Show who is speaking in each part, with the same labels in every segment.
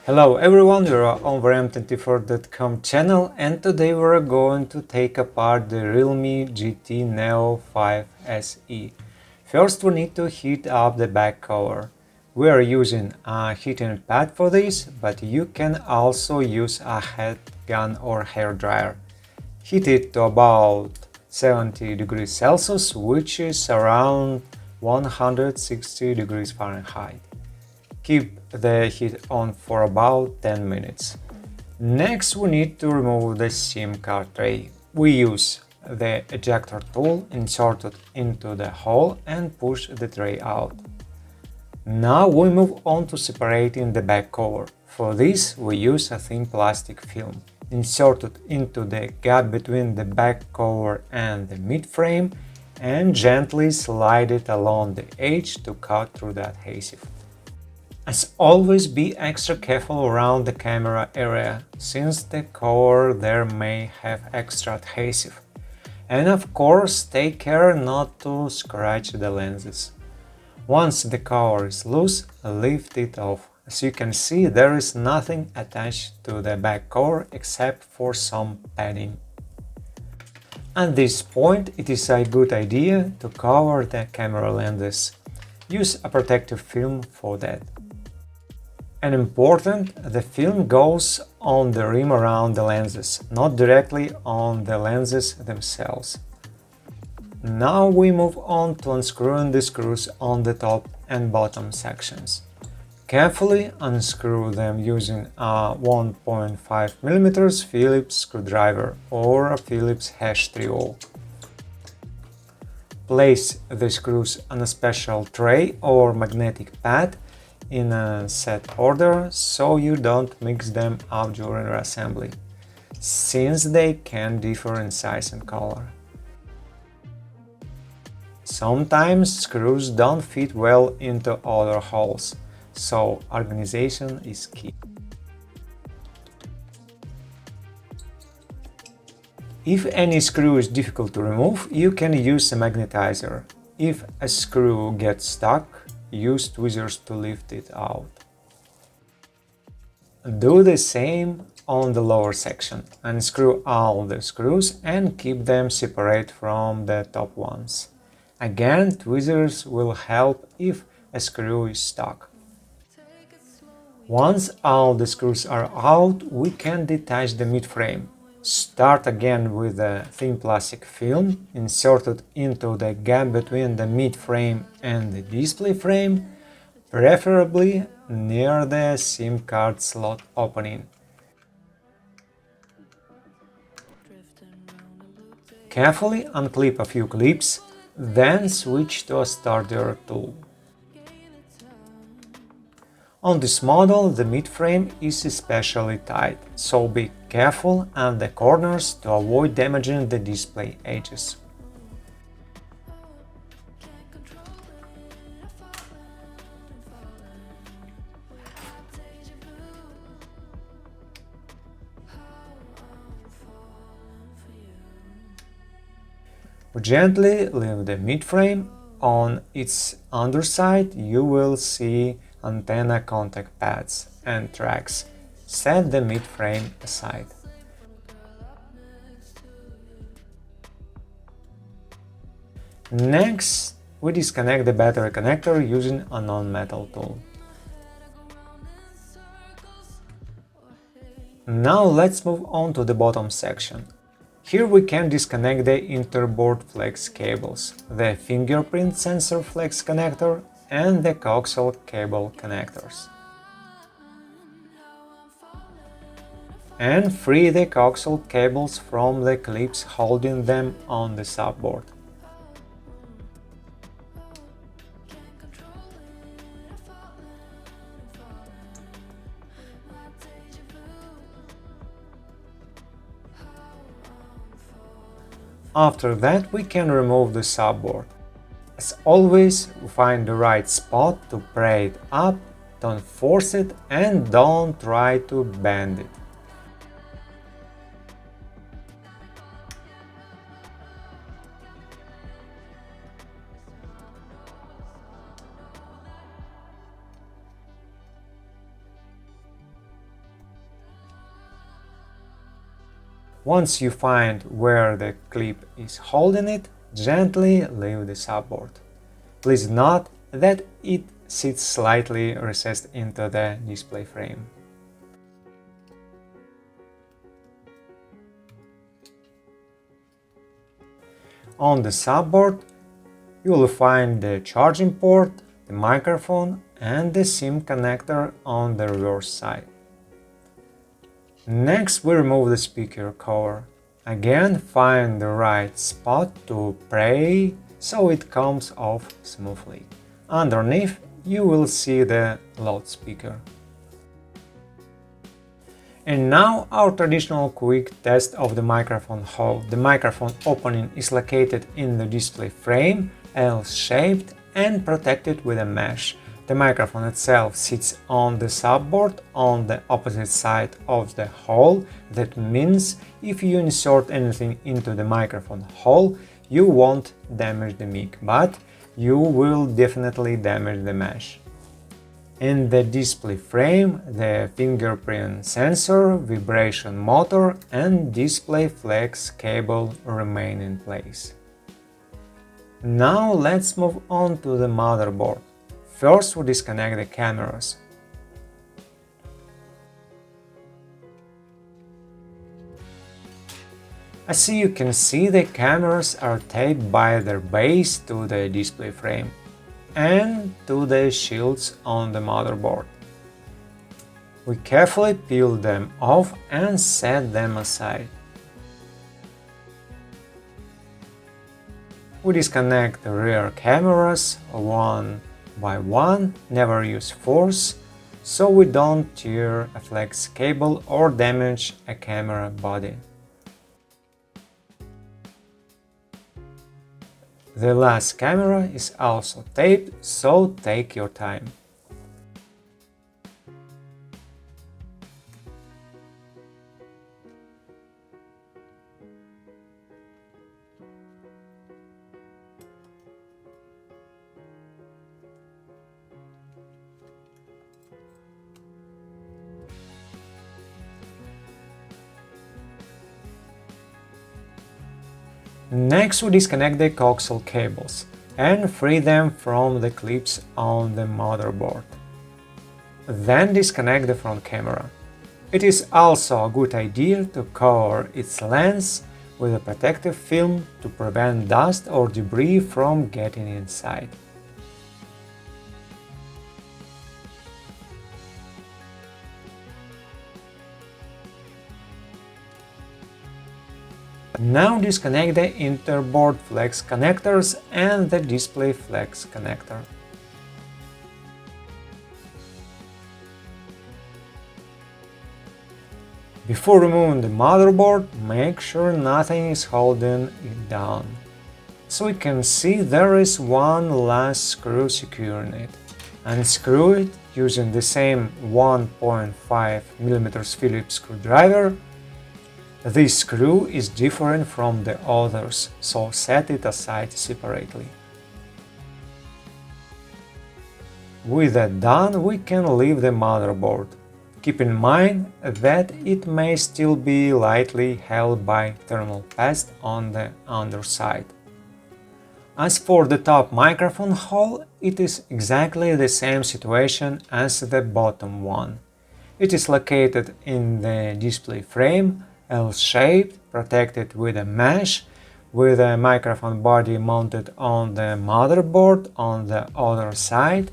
Speaker 1: Hello everyone, we are on RM24.com channel and today we're going to take apart the Realme GT Neo 5 SE. First we need to heat up the back cover. We are using a heating pad for this, but you can also use a heat gun or hair dryer. Heat it to about 70 degrees Celsius, which is around 160 degrees Fahrenheit. Keep the heat on for about 10 minutes. Next we need to remove the SIM card tray. We use the ejector tool, insert it into the hole and push the tray out. Now we move on to separating the back cover. For this we use a thin plastic film. Insert it into the gap between the back cover and the mid frame and gently slide it along the edge to cut through the adhesive. As always, be extra careful around the camera area, since the cover there may have extra adhesive. And of course, take care not to scratch the lenses. Once the cover is loose, lift it off. As you can see, there is nothing attached to the back cover except for some padding. At this point, it is a good idea to cover the camera lenses. Use a protective film for that. And important, the film goes on the rim around the lenses, not directly on the lenses themselves. Now we move on to unscrewing the screws on the top and bottom sections. Carefully unscrew them using a 1.5mm Phillips screwdriver or a Phillips #30. Place the screws on a special tray or magnetic pad in a set order so you don't mix them up during assembly, since they can differ in size and color. Sometimes screws don't fit well into other holes, so organization is key. If any screw is difficult to remove, you can use a magnetizer. If a screw gets stuck, use tweezers to lift it out. Do the same on the lower section. Unscrew all the screws and keep them separate from the top ones. Again, tweezers will help if a screw is stuck. Once all the screws are out, we can detach the mid-frame. Start again with the thin plastic film, insert it into the gap between the mid-frame and the display frame, preferably near the SIM card slot opening. Carefully unclip a few clips, then switch to a sturdier tool. On this model, the mid-frame is especially tight, so be careful at the corners to avoid damaging the display edges. Gently lift the mid-frame. On its underside you will see antenna contact pads and tracks. Set the mid-frame aside. Next, we disconnect the battery connector using a non-metal tool. Now let's move on to the bottom section. Here we can disconnect the interboard flex cables, the fingerprint sensor flex connector and the coaxial cable connectors. And free the coaxial cables from the clips holding them on the subboard. After that, we can remove the subboard. As always, find the right spot to pry it up, don't force it and don't try to bend it. Once you find where the clip is holding it, gently leave the subboard. Please note that it sits slightly recessed into the display frame. On the subboard, you will find the charging port, the microphone and the SIM connector on the reverse side. Next, we remove the speaker cover. Again, find the right spot to pray so it comes off smoothly. Underneath, you will see the loudspeaker. And now our traditional quick test of the microphone hole. The microphone opening is located in the display frame, L-shaped and protected with a mesh. The microphone itself sits on the subboard on the opposite side of the hole. That means if you insert anything into the microphone hole, you won't damage the mic, but you will definitely damage the mesh. In the display frame, the fingerprint sensor, vibration motor and display flex cable remain in place. Now let's move on to the motherboard. First, we disconnect the cameras. As you can see, the cameras are taped by their base to the display frame and to the shields on the motherboard. We carefully peel them off and set them aside. We disconnect the rear cameras one by one, never use force, so we don't tear a flex cable or damage a camera body. The last camera is also taped, so take your time. Next, we disconnect the coaxial cables and free them from the clips on the motherboard. Then disconnect the front camera. It is also a good idea to cover its lens with a protective film to prevent dust or debris from getting inside. Now disconnect the interboard flex connectors and the display flex connector. Before removing the motherboard, make sure nothing is holding it down. So you can see there is one last screw securing it. Unscrew it using the same 1.5 mm Phillips screwdriver. This screw is different from the others, so set it aside separately. With that done, we can leave the motherboard. Keep in mind that it may still be lightly held by thermal paste on the underside. As for the top microphone hole, it is exactly the same situation as the bottom one. It is located in the display frame, L-shaped, protected with a mesh, with a microphone body mounted on the motherboard on the other side.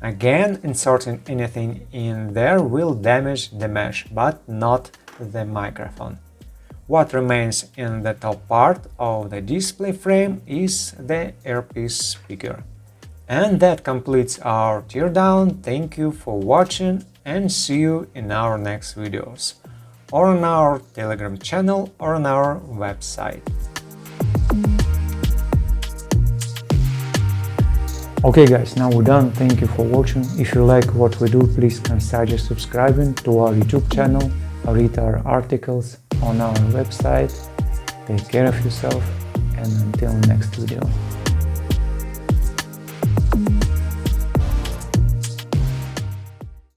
Speaker 1: Again, inserting anything in there will damage the mesh, but not the microphone. What remains in the top part of the display frame is the earpiece speaker. And that completes our teardown. Thank you for watching and see you in our next videos, or on our Telegram channel or on our website.
Speaker 2: Okay guys, now we're done. Thank you for watching. If you like what we do, please consider subscribing to our YouTube channel, read our articles on our website. Take care of yourself and until next video.